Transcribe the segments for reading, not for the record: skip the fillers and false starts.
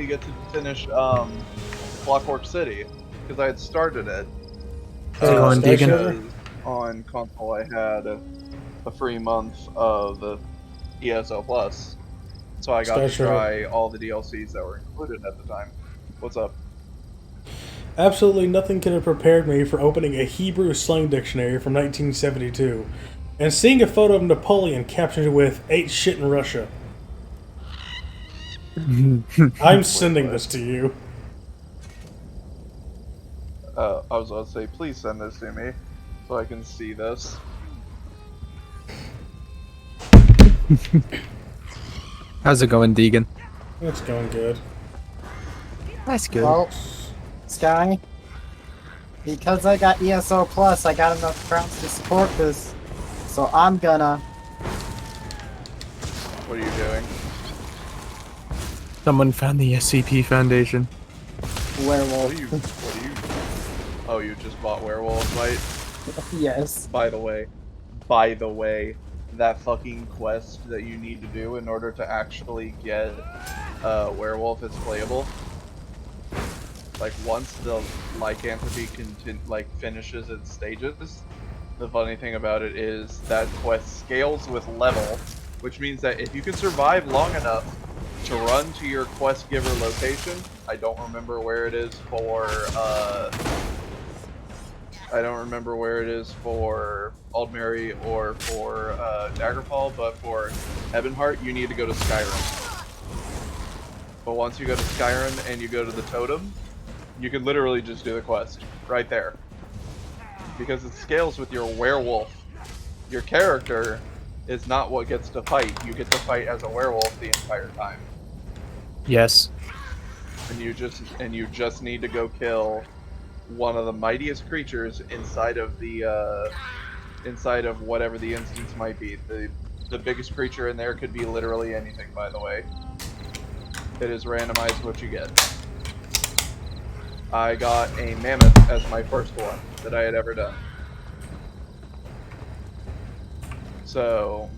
get to finish Clockwork City because I had started it. How's it going, Sky Deegan? Shaver? Because on console I had a free month of ESO Plus, so I got Sky to Shaver. try all the DLCs that were included at the time. What's up? Absolutely nothing could have prepared me for opening a Hebrew slang dictionary from 1972 and seeing a photo of Napoleon captioned with "ate shit in Russia." I'm sending what? this to you. I was about to say, please send this to me so I can see this. How's it going, Deegan? It's going good. That's good. Well, Sky, because I got ESO Plus, I got enough crowns to support this. So I'm gonna. What are you doing? Someone found the SCP Foundation. Werewolf. What are you? Oh, you just bought Werewolf Fight? Yes. By the way, that fucking quest that you need to do in order to actually get Werewolf is playable. Like once the lycanthropy finishes its stages, the funny thing about it is that quest scales with level, which means that if you can survive long enough to run to your quest giver location, I don't remember where it is for Aldmeri or for Daggerfall, but for Ebonheart, you need to go to Skyrim. But once you go to Skyrim and you go to the totem, you can literally just do the quest right there. Because it scales with your werewolf. Your character is not what gets to fight. You get to fight as a werewolf the entire time. Yes. And you just need to go kill one of the mightiest creatures inside of the inside of whatever the instance might be. The biggest creature in there could be literally anything, by the way. It is randomized what you get. I got a mammoth as my first one that I had ever done. So,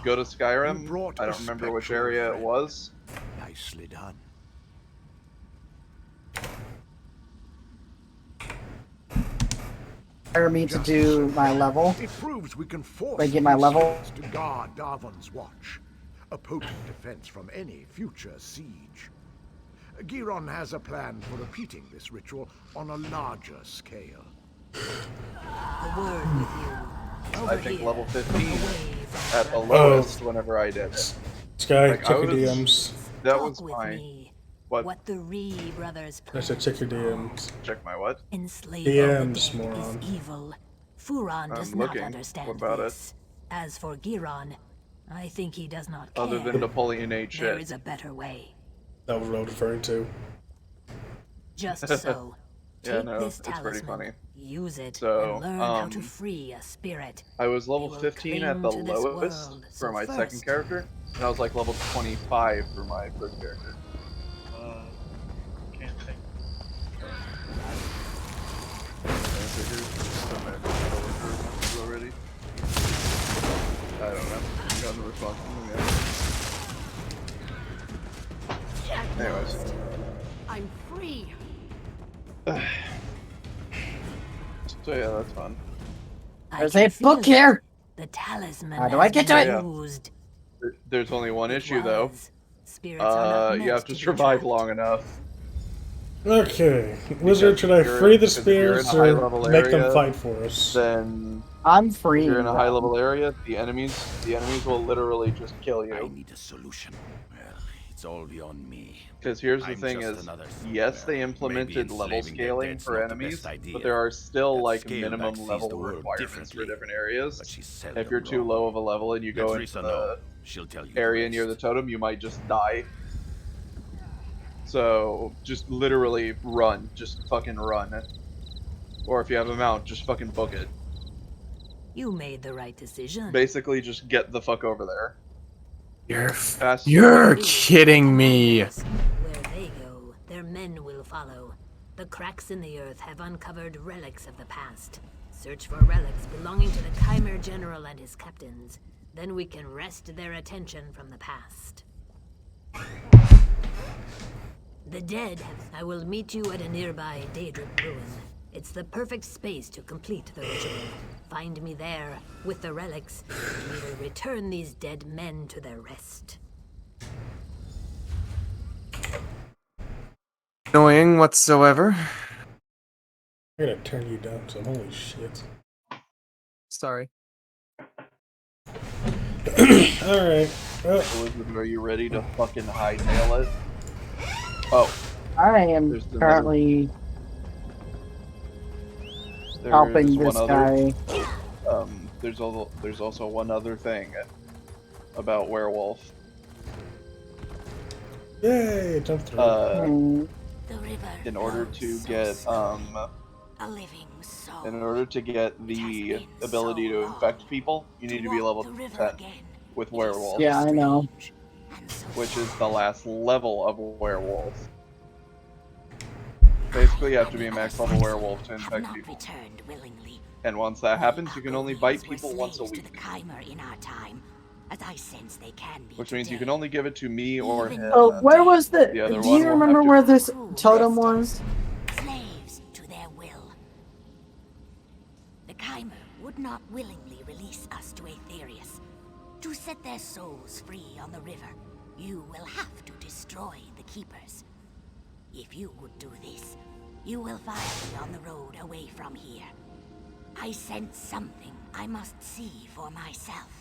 go to Skyrim. I don't remember which area it was. Nicely done. Hire me to do my level. It proves we can force Wait, get my level? Christians to guard Darvan's watch, a potent defense from any future siege. Giron has a plan for repeating this ritual on a larger scale. A word with you. Over I think here, level 15 away from at the the lowest whenever I did. Sky, Like, check I your was- DMs. That Talk was with fine. me. What? the Ree brothers I said check your planned. DMs. Check my what? Enslaving DMs, the dead moron. is evil. Furon does I'm not looking. understand What about this. As for Giron, I think he does not care. Other than Napoleon ate There shit. is a better way. That was what I was referring to. Just so. Yeah, Take no, this it's pretty talisman, funny. use it, So, and learn how to free a spirit. I was level They will 15 at cling the to this lowest world, for so my first- second character, and I was like level 25 for my first character. Can't think. Already? I don't know. I got the response from them yet. Anyways. I'm free. So yeah, that's fun. There's a book here. The talisman. How do I get to it? Yeah. Used. There's only one issue though. Was. Spirits are not You meant have to be survive trapped. long enough. Okay, Wizard, should I you're- free the because if you're in a spears or high-level make them area, fight for us? Then I'm if free. you're in a high level area, the enemies will literally just kill I you. need a solution. Well, it's all beyond me. Because here's the I'm thing just is, another yes, soldier. they implemented Maybe level enslaving the scaling dead's for not the enemies, best idea. but there are still That like scale minimum back sees level the world requirements for differently, different areas. But she's If seldom you're too wrong. low of a level and you go Let into Risa the know. She'll tell you area the near the rest. totem, you might just die. So just literally run, just fucking run. Or if you have a mount, just fucking book it. You made the right decision. Basically, just get the fuck over there. Fast. You're kidding me. Where they go, their men will follow. The cracks in the earth have uncovered relics of the past. Search for relics belonging to the Chimera General and his captains. Then we can wrest their attention from the past. The dead have... I will meet you at a nearby Daedric ruin. It's the perfect space to complete the ritual. Find me there, with the relics, and we will return these dead men to their rest. Annoying whatsoever. I gotta turn you down some. Holy shit. Sorry. Alright. Elizabeth, are you ready to fucking hightail it? Oh, I am There's another- currently there's helping one this other. guy. There's also one other thing about werewolf. Yay, jump through. Hmm. The river In order flows to so get slowly. A living soul. in order to get the ability to infect people, you need to be level 10 with werewolf, Yeah, I know. which is the last level of werewolf. Basically, you have to be a max level werewolf to infect people. Returned willingly. And once that happens, you can only bite people once a To the week, Chimer in our time, as I sense they can be which means you today. can only give it to me or him. Oh, where was the? The other Do one you will remember have to where be this totem was? Slaves to their will. The Chimer would not willingly release us to Aetherius. To set their souls free on the river, you will have to destroy the Keepers. If you would do this, you will find me on the road away from here. I sense something I must see for myself.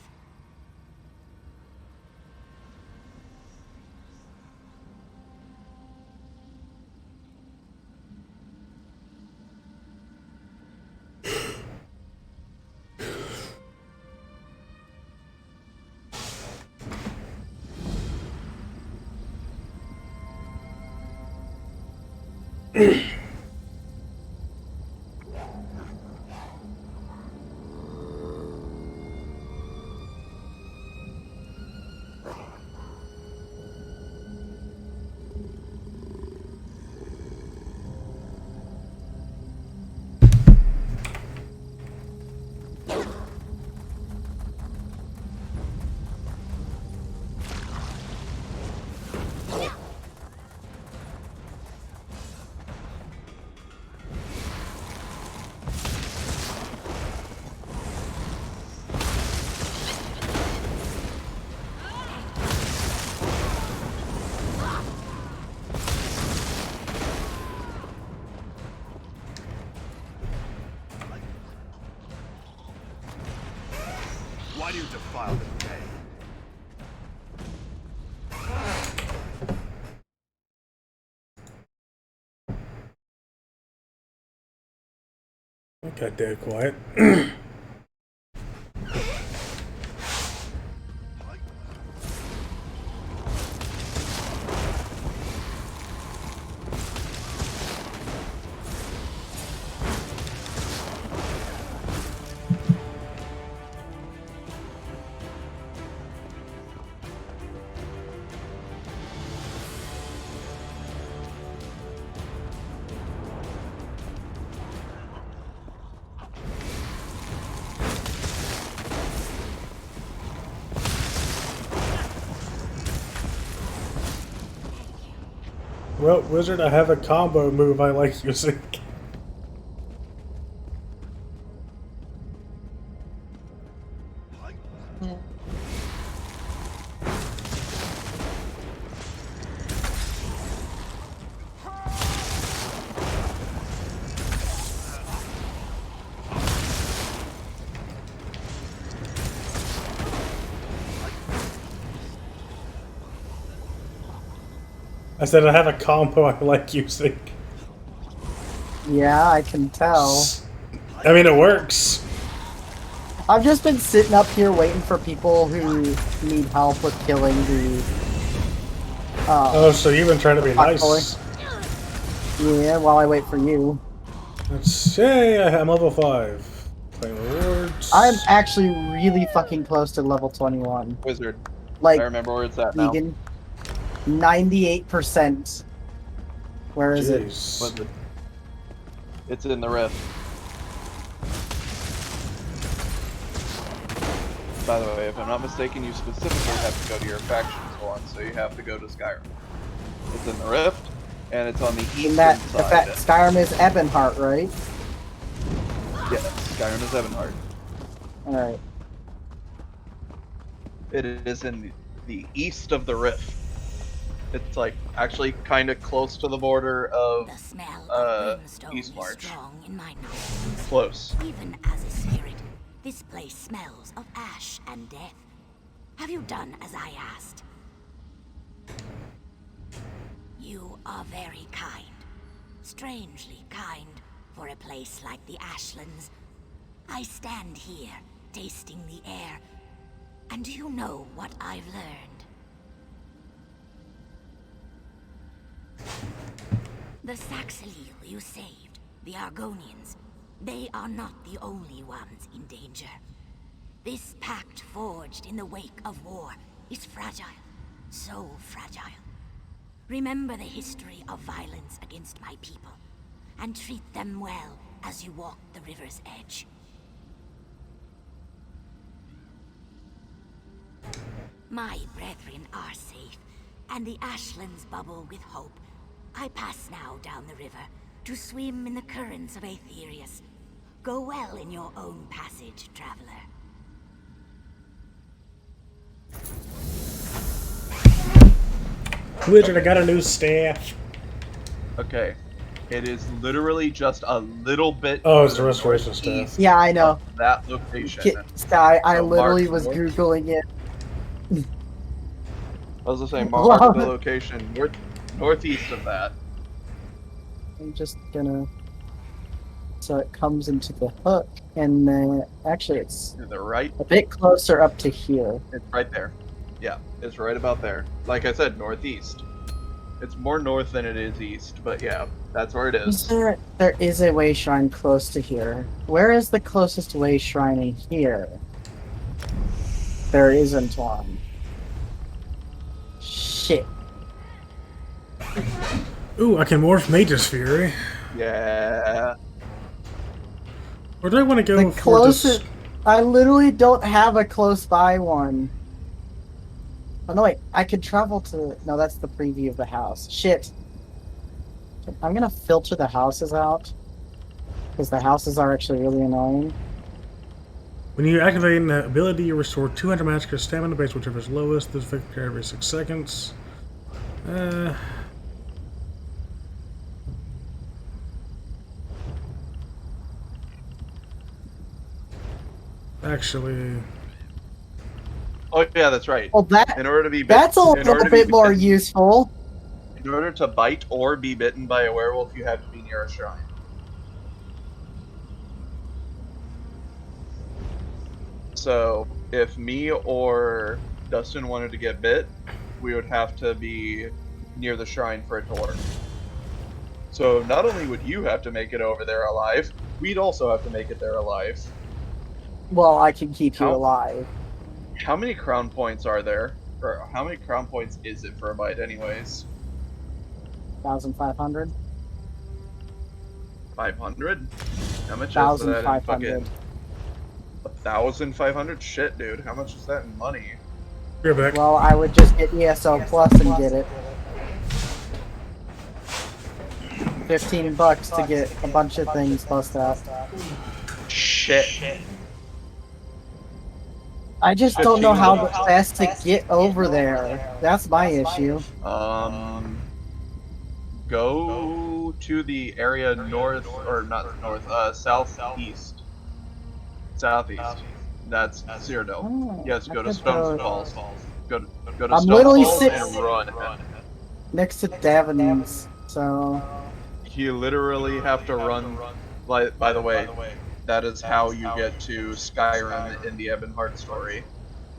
Why do you defile the day? Got dead quiet. Well, Wizard, I have a combo move I like using. I said I have a combo I like using. Yeah, I can tell. I mean, it works. I've just been sitting up here waiting for people who need help with killing the. Oh, so you've been trying to be nice. Yeah, while I wait for you. Let's say I'm level 5. Claim rewards. I'm actually really fucking close to level 21. Wizard. Like, I remember where it's at now. Negan, 98%. Where is it? Jeez. Wizard. It's in the rift. By the way, if I'm not mistaken, you specifically have to go to your factions one, so you have to go to Skyrim. It's in the rift. and it's on the eastern And that side. Skyrim is Ebonheart, right? Yeah, Skyrim is Ebonheart. Alright. It is in the east of the Rift. It's like actually kind of close to the border of The smell of brimstone is Eastmarch. strong in my nostrils. Close. Even as a spirit, this place smells of ash and death. Have you done as I asked? You are very kind. Strangely kind for a place like the Ashlands. I stand here, tasting the air. And do you know what I've learned? The Saxilil you saved, the Argonians, they are not the only ones in danger. This pact forged in the wake of war is fragile, so fragile. Remember the history of violence against my people, and treat them well as you walk the river's edge. My brethren are safe, and the Ashlands bubble with hope. I pass now down the river to swim in the currents of Aetherius. Go well in your own passage, traveler. Wizard, I got a new staff. Okay. It is literally just a little bit. Oh, it's the restoration staff. east Yeah, I know. of that location. Sky, I So literally Mark, was what? Googling it. I was just saying, Wow. mark the location northeast of that. I'm just gonna... So it comes into the hook, and then... Actually, it's To the right, a bit closer up to here. it's right there. Yeah, it's right about there. Like I said, northeast. It's more north than it is east, but yeah, that's where it is. There is a way shrine close to here. Where is the closest way shrine in here? There isn't one. Shit. Ooh, I can morph Mage's Fury. Yeah. Where do I want to go The for closest... this? I literally don't have a close by one. Oh no, wait. I could travel to... No, that's the preview of the house. Shit. I'm gonna filter the houses out. Because the houses are actually really annoying. When you activate an ability, you restore 200 magic stamina base, whichever is lowest. This effect occurs every 6 seconds. Actually, Oh yeah, that's right. Well, that... In order to be That's a in order little to be bit more bitten- useful. In order to bite or be bitten by a werewolf, you have to be near a shrine. So, if me or Dustin wanted to get bit, we would have to be near the shrine for it to work. So, not only would you have to make it over there alive, we'd also have to make it there alive. Well, I can keep you How- alive. How many crown points are there? Or how many crown points is it for a bite, anyways? 1,500? 500? How much is that in 1,500. fucking... 1,500? Shit, dude. How much is that in money? you're back. Well, I would just get ESO Plus and get it. 15 bucks to get a bunch of things plus that. Shit. I just don't know how best to get over there. That's my issue. Go to the area north, or not north, southeast. Southeast. That's Cyrodiil. Oh, Yes, I go to could Stone go Falls. Go to I'm Stone literally Falls sit- and run. Next to Devon's, so... You literally have to run. By the way, that is how you get to Skyrim in the Ebonheart story.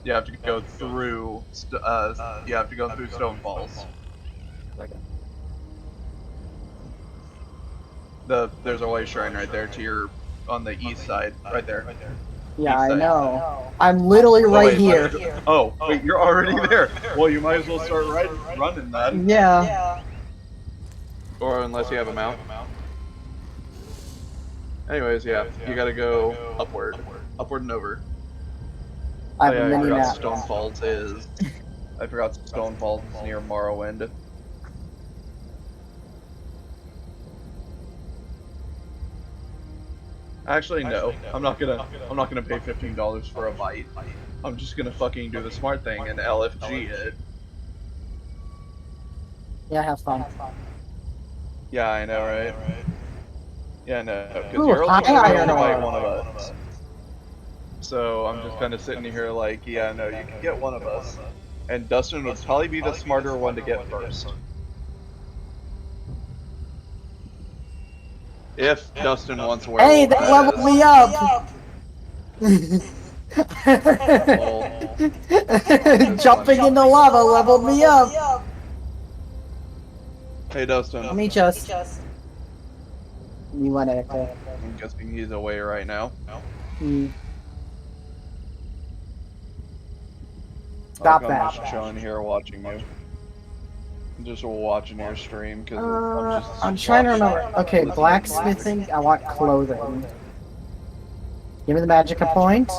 You have to go through. You have to go through Stone Falls. There's a way shrine right there to your on the east side, right there. Yeah, East I side. know. I'm literally Oh, right wait, here. Oh, wait, you're already there. Well, you might as well start running then. Yeah. Or unless you have a mount. Anyways, yeah, you gotta go upward and over. I have Oh, yeah, a I mini forgot map. Stone Falls is. I forgot Stone Falls is near Morrowind. Actually, no. I'm not gonna pay $15 for a bite. I'm just gonna fucking do the smart thing and LFG it. Yeah, have fun. Yeah, I know, right? Yeah, no, because Ooh, you're also high gonna iron buy ore. one of us. So I'm just kind of sitting here like, yeah, no, you can get one of us. And Dustin would probably be the smarter one to get first. If Dustin wants werewolf, Hey, that leveled me up! Jumping into lava leveled me up! Hey, Dustin. Let me just... You want to... I'm guessing he's away right now. Stop I'm that. just chilling here watching you. I'm just watching your stream because I'm trying to remember. Okay, blacksmithing, I want clothing. Give me the magica point.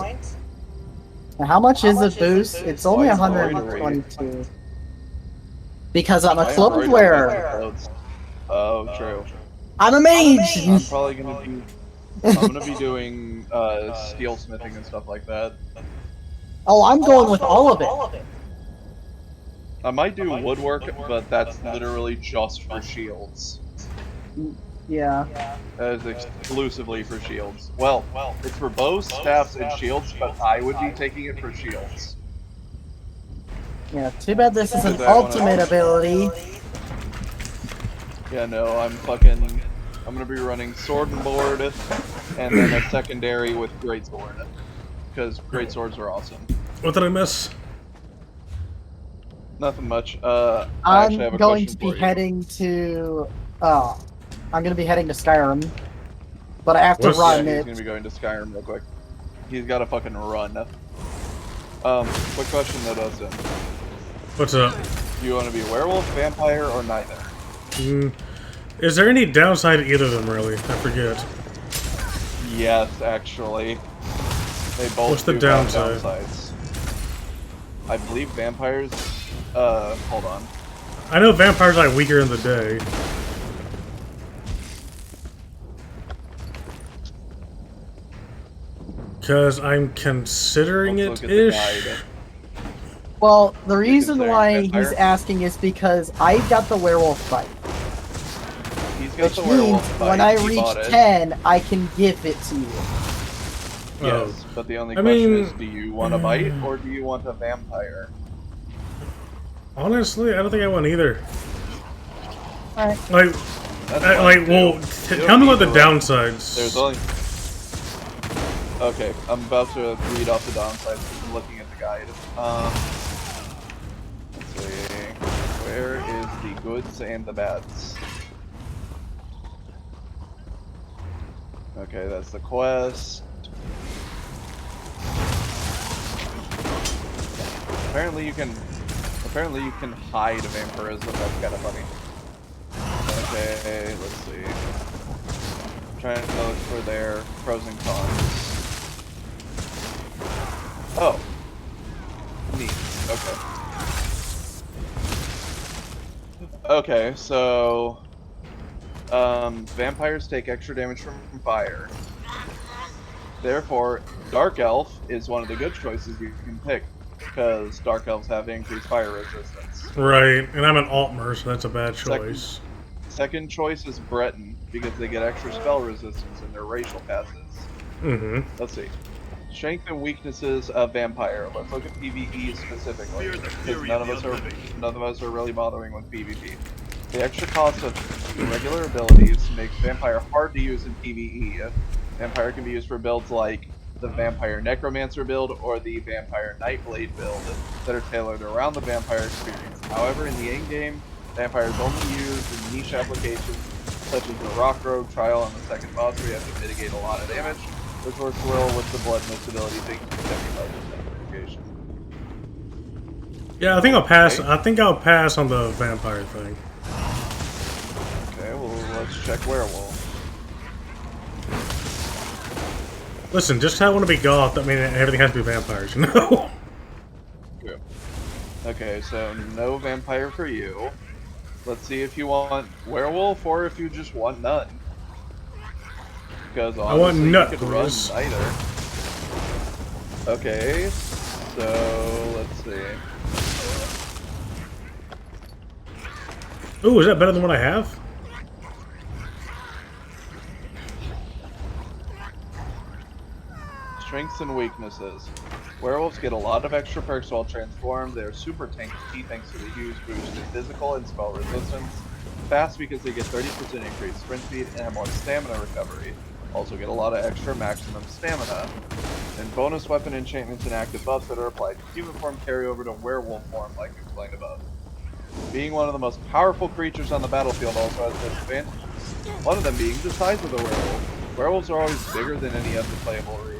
Now, how much is a boost? It's only 122. Because I'm a clothes wearer. Oh, true. I'm a mage! I'm probably gonna be. I'm gonna be doing steel smithing and stuff like that. Oh, I'm going with all of it. I might do woodwork, but that's literally just for shields. Yeah. That is exclusively for shields. Well, it's for bows, staffs, and shields, but I would be taking it for shields. Yeah, too bad this is an ultimate ability. Yeah, no, I'm gonna be running sword and board, and then a secondary with greatsword. Because greatswords are awesome. What did I miss? Nothing much. I actually have a I'm going question to be for you. heading to... I'm going to be heading to Skyrim. But I have to What's- run Yeah, he's it. gonna be going to Skyrim real quick. He's got to fucking run. Quick question though, Dustin. What's up? Do you want to be werewolf, vampire, or neither? Is there any downside to either of them, really? I forget. Yes, actually. They both What's the do have downside? downsides. I believe vampires... hold on. I know vampires are weaker in the day. Because I'm considering Let's it look at the ish. guide. Well, the reason considering why vampire? he's asking is because I got the werewolf fight. He's got Which the means werewolf fight. when I he reach bought it. 10, I can give it to you. Yes, but the only I question mean- is, do you want a bite, or do you want a vampire? Honestly, I don't think I want either. Alright. Like, That's like, fine, well, too. You tell me don't what the need to run. downsides. There's only... Okay, I'm about to read off the downsides. I'm looking at the guide. Let's see. Where is the goods and the bads? Okay, that's the quest. Apparently you can hide vampirism. That's kind of funny. Okay, let's see. Trying to look for their pros and cons. Oh. Neat. Okay. Okay, so... vampires take extra damage from fire. Therefore, Dark Elf is one of the good choices you can pick, because Dark Elves have increased fire resistance. Right, and I'm an Altmer, so that's a bad choice. Second choice is Breton, because they get extra spell resistance in their racial passes. Mm-hmm. Let's see. Strength and weaknesses of Vampire. Let's look at PvE specifically, because none of us are really bothering with PvP. The extra cost of regular abilities makes Vampire hard to use in PvE. Vampire can be used for builds like the Vampire Necromancer build or the Vampire Nightblade build that are tailored around the Vampire experience. However, in the in-game, Vampire is only used in niche applications such as the Rock Rogue trial and the second boss where you have to mitigate a lot of damage, which works well with the Blood Mist ability thanks to 75% mitigation. Yeah, I think I'll pass. Okay. I think I'll pass on the vampire thing. Okay, well, let's check Werewolf. Listen, just 'cause I want to be goth, I mean everything has to be vampires, you know? True. Okay, so no vampire for you. Let's see if you want werewolf or if you just want none. Because I want honestly, you could run Knuckles. either. Okay, so let's see. Ooh, is that better than what I have? Strengths and weaknesses. Werewolves get a lot of extra perks while transformed. They are super tanky thanks to the huge boost in physical and spell resistance. Fast because they get 30% increased sprint speed and have more stamina recovery. Also get a lot of extra maximum stamina. And bonus weapon enchantments and active buffs that are applied to human form carry over to werewolf form like explained above. Being one of the most powerful creatures on the battlefield also has disadvantages. One of them being the size of the werewolf. Werewolves are always bigger than any other playable race.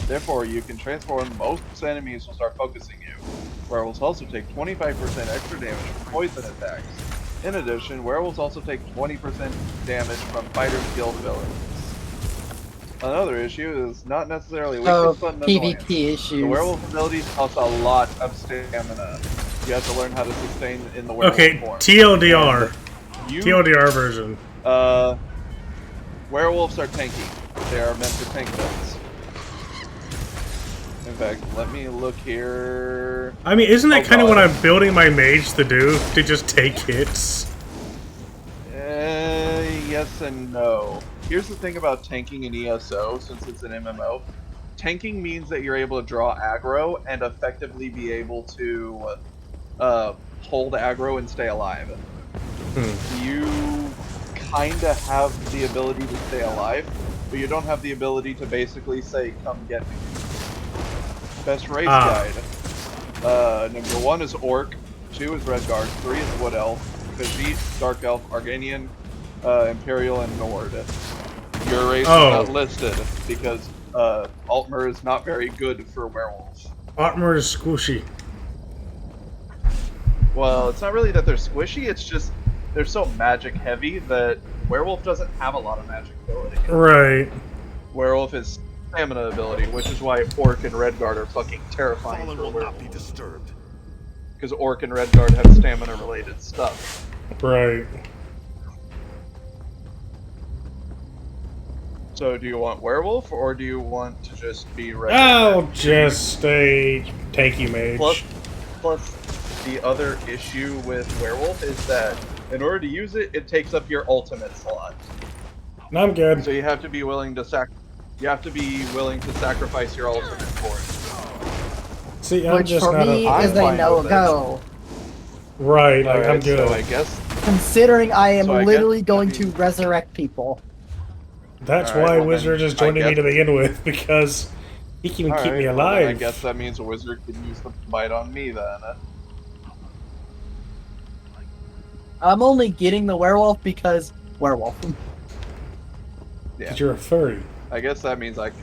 Therefore, you can transform, most enemies will start focusing you. Werewolves also take 25% extra damage from poison attacks. In addition, werewolves also take 20% damage from fighters guild villains. Another issue is not necessarily weakness, but nonetheless. PvP issues. The werewolf abilities cost a lot of stamina. You have to learn how to sustain in the werewolf Okay, form. TLDR. You, TLDR version. werewolves are tanky. They are meant to tank builds. In fact, let me look here. I mean, isn't that kind of God. what I'm building my mage to do? To just take hits? Yes and no. Here's the thing about tanking in ESO, since it's an MMO. Tanking means that you're able to draw aggro and effectively be able to hold aggro and stay alive. You kinda have the ability to stay alive, but you don't have the ability to basically say, come get me. Best race guide. Number 1 is Orc, 2 is Redguard, 3 is Wood Elf, Khajiit, Dark Elf, Arganian, Imperial, and Nord. Your race is not listed because Altmer is not very good for werewolves. Altmer is squishy. Well, it's not really that they're squishy, it's just they're so magic heavy that werewolf doesn't have a lot of magic ability. Right. Werewolf is stamina ability, which is why Orc and Redguard are fucking terrifying Fallen for will werewolves. not be disturbed. Because Orc and Redguard have stamina related stuff. Right. So do you want werewolf or do you want to just be regular? I'll just stay tanky mage. Plus, the other issue with werewolf is that in order to use it, it takes up your ultimate slot. No, I'm good. So you have to be willing to sacrifice your ultimate for it. See, I'm Which just for not me a... is a fine with it. no-go. Right, like, I'm Alright, good. so I guess Considering I am So I literally guess- going to resurrect people. That's Alright, why well Wizard then, is joining I me to guess- begin with, because he can keep me Alright, well then alive. I guess that means a wizard can use the bite on me then. I'm only getting the werewolf because werewolf. Yeah. Because you're a furry. I guess that means I can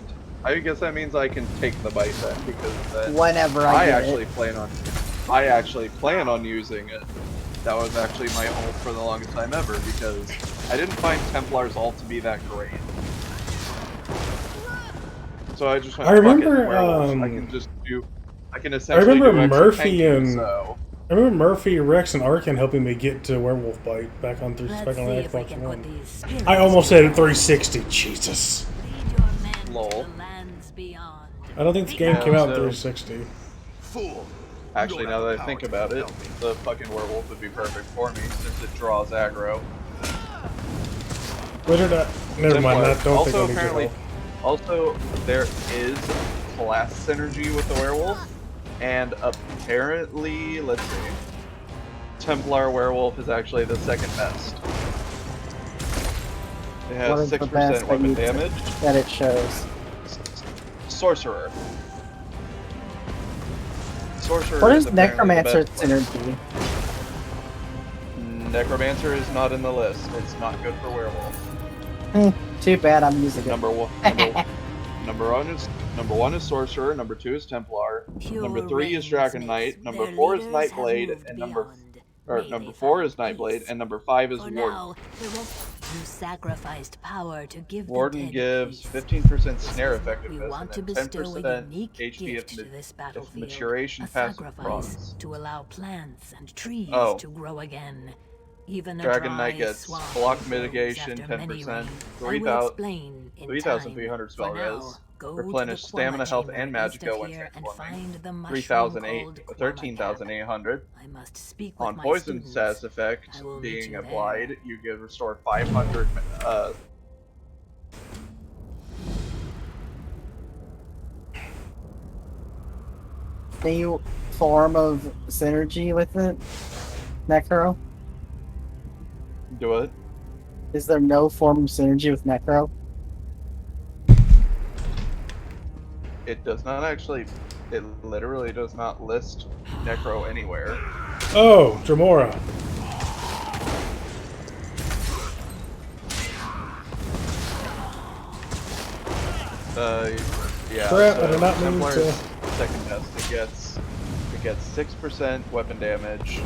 take the bite then, because then Whenever I I get actually it. plan on using it. That was actually my ult for the longest time ever, because I didn't find Templar's ult to be that great. So I just went, I remember, fuck it, werewolves. I can essentially remember do extra Murphy tanking, and- so... I remember Murphy, Rex, and Arkin helping me get to Werewolf Bite back on Let's back see on the if we Xbox can put One. these spirits I almost said to 360. Jesus. lead your men Lol. to the lands beyond. I don't think this game Yeah, came out in so- 360. Fool! Actually, You now don't that have I think the about power it, to help me. the fucking werewolf would be perfect for me, since it draws aggro. Wizard, never mind. I don't think Also, I need your apparently, help. also there is class synergy with the werewolf, and apparently, let's see, Templar werewolf is actually the second best. It What has is the 6% best that weapon you- damage. That it shows. Sorcerer. Sorcerer. What is apparently the Necromancer best. synergy? Necromancer is not in the list. It's not good for werewolf. Too bad I'm using it. Number one is Sorcerer. Number 2 is Templar. Pure Number 3 is rain Dragon makes Knight. Number their 4 is leaders have Nightblade, moved and beyond. May number they 4 find is Nightblade, peace. and number 5 is For Warden. now, you sacrificed power to give Warden the dead gives peace. 15% snare We effectiveness want to and bestow a 10% unique HP gift if, to this if battlefield. maturation A passive sacrifice procs. to allow plants and trees Oh. to grow again. Even a Dragon dry Knight gets swamp block grows mitigation after many 10%, rains. I 3,000 will explain in 3,300 time. spell For now, res, go replenish to the stamina, Quama health, chamber and east magicka of when here and transforming. find the mushroom 3,800, called Quama 13,800. I must speak with On my poison students. status effect I will meet being you applied, there. you get restore 500. Any form of synergy with it, Necro? Do it. Is there no form of synergy with Necro? It does not actually. It literally does not list Necro anywhere. Oh, Dremora. Yeah. Crap, so I did not mean Templar's to- second test. It gets 6% weapon damage,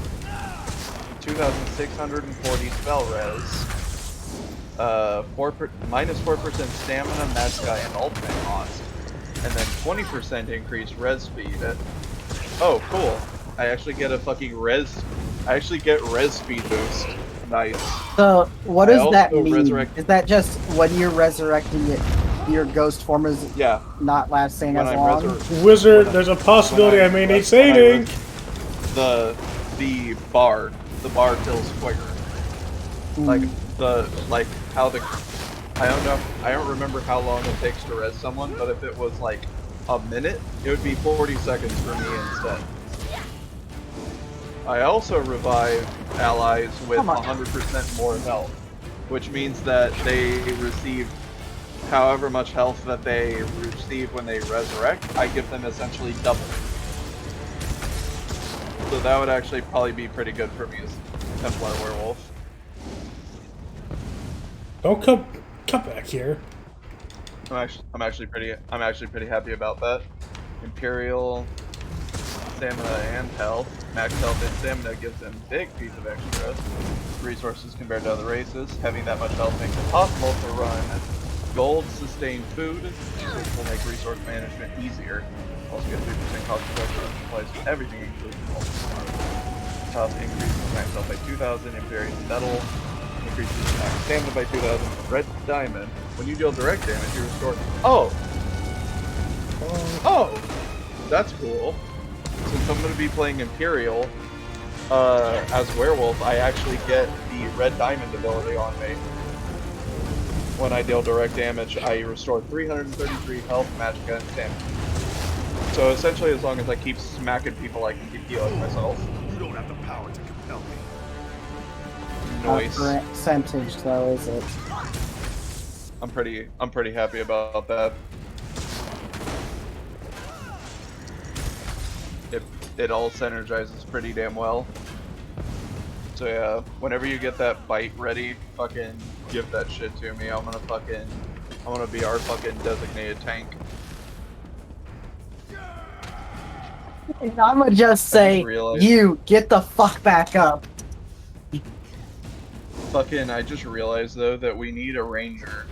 2,640 spell res, minus 4% stamina, magicka, and ultimate cost, and then 20% increased res speed. Oh, cool! I actually get a fucking res. I actually get res speed boost. Nice. So, what I does that also mean? resurrect- Is that just when you're resurrecting it, your ghost form is Yeah. not lasting When as I'm long? Wizard, When I- there's a possibility when I may need when I saving. the bar fills quicker. Like how the I don't remember how long it takes to res someone, but if it was like a minute, it would be 40 seconds for me instead. I also revive allies with 100% more health, which means that they receive however much health that they receive when they resurrect. I give them essentially double. So that would actually probably be pretty good for me as Templar Werewolf. Don't come back here. I'm actually pretty happy about that. Imperial stamina and health. Max health and stamina gives them big piece of extra resources compared to other races. Having that much health makes it possible to run gold sustained food, which will make resource management easier. Also get 3% cost protection applies to everything including health increases max health by 2,000, Imperial metal increases max stamina by 2,000, red diamond. When you deal direct damage, you restore. Oh, that's cool. Since I'm going to be playing Imperial as Werewolf, I actually get the red diamond ability on me. When I deal direct damage, I restore 333 health, magicka, and stamina. So essentially, as long as I keep smacking people, I can keep healing myself. You don't have the power to compel me. Noise. Not percentage though, is it? I'm pretty happy about that. It all synergizes pretty damn well. So yeah, whenever you get that bite ready, fucking give that shit to me. I'm gonna be our fucking designated tank. And I'ma just say, realized- you get the fuck back up. I just realized though that we need a ranger.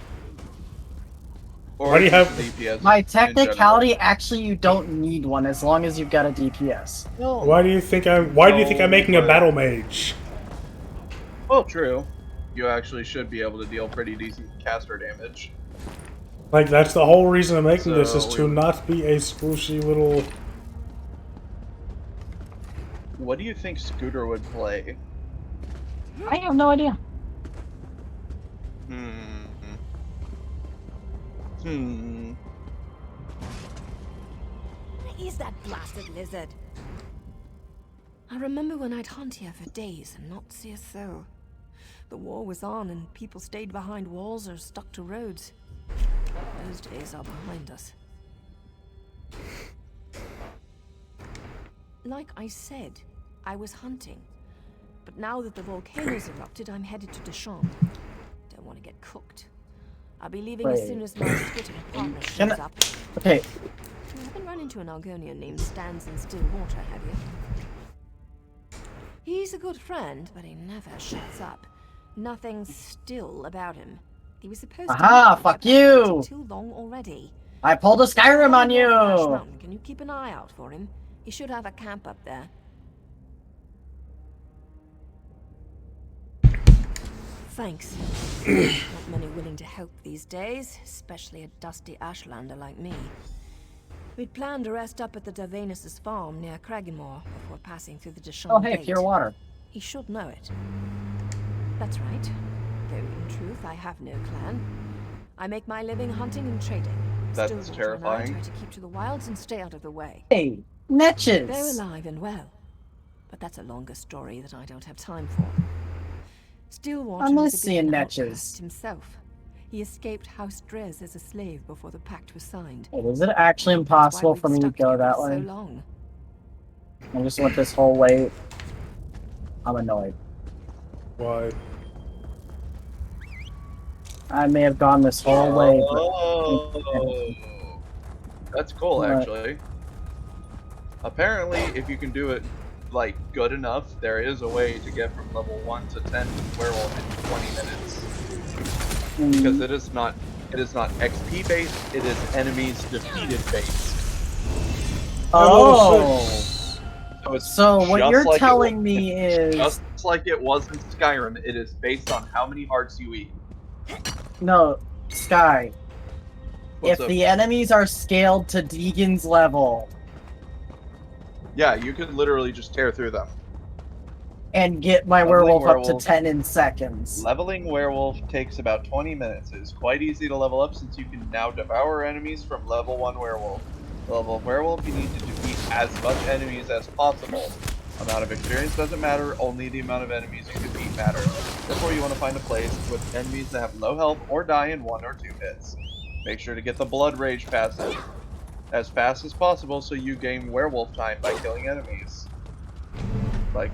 Or Why do you just have- an DPS By in general. technicality, actually, you don't need one as long as you've got a DPS. Why do you think I'm making a battle mage? Well, true. You actually should be able to deal pretty decent caster damage. Like, that's the whole reason I'm making this, is So to we- not be a squishy little... What do you think Scooter would play? I have no idea. Where is that blasted lizard? I remember when I'd hunt here for days and not see a soul. The war was on and people stayed behind walls or stuck to roads. Those days are behind us. Like I said, I was hunting. But now that the volcano's erupted, I'm headed to Deschamps. Don't want to get cooked. I'll be leaving as soon as my spitting partner Can shows I- up. Okay, You haven't run into an Argonian named Stands in Still Water, have you? He's a good friend, but he never shuts up. Nothing still about him. He was supposed Aha, to be fuck here, but you! it's too long already. I pulled a Skyrim on North Ash you! Mountain, can you keep an eye out for him? He should have a camp up there. thanks. Not many willing to help these days, especially a dusty Ashlander like me. We'd planned to rest up at the Davenus' farm near Cragganmore before passing through the Dishon Oh, hey, Gate. pure water. He should know it. That's right. Though in truth, I have no clan. I make my living hunting and trading. That's Stillwater terrifying. And I try to keep to the wilds and stay out of the way. Hey, They're Netches. alive and well. But that's a longer story that I don't have time for. Stillwater I miss was a bit of seeing an Netches. outcast himself. He escaped House Drez as a slave before the pact was signed. Wait, is it actually That's impossible why for me we'd to stuck go together that so way? long. I just went this whole way. I'm annoyed. Why? I may have gone this whole way, but Oh, that's cool, What? actually. Apparently, if you can do it like good enough, there is a way to get from level 1 to 10 werewolf in 20 minutes. Because it is not XP based, it is enemies defeated based. oh, So it's so what just you're like it telling was- me is just like it was in Skyrim, it is based on how many hearts you eat. no, Sky. What's if up? the enemies are scaled to Deegan's level Yeah, you could literally just tear through them. and get my Leveling werewolf up werewolf. to 10 in seconds. Leveling werewolf takes about 20 minutes. It is quite easy to level up since you can now devour enemies from level 1 werewolf. Level werewolf, you need to defeat as much enemies as possible. Amount of experience doesn't matter, only the amount of enemies you defeat matters. Therefore, you want to find a place with enemies that have low health or die in 1 or 2 hits. Make sure to get the Blood Rage passive as fast as possible so you gain werewolf time by killing enemies. Like,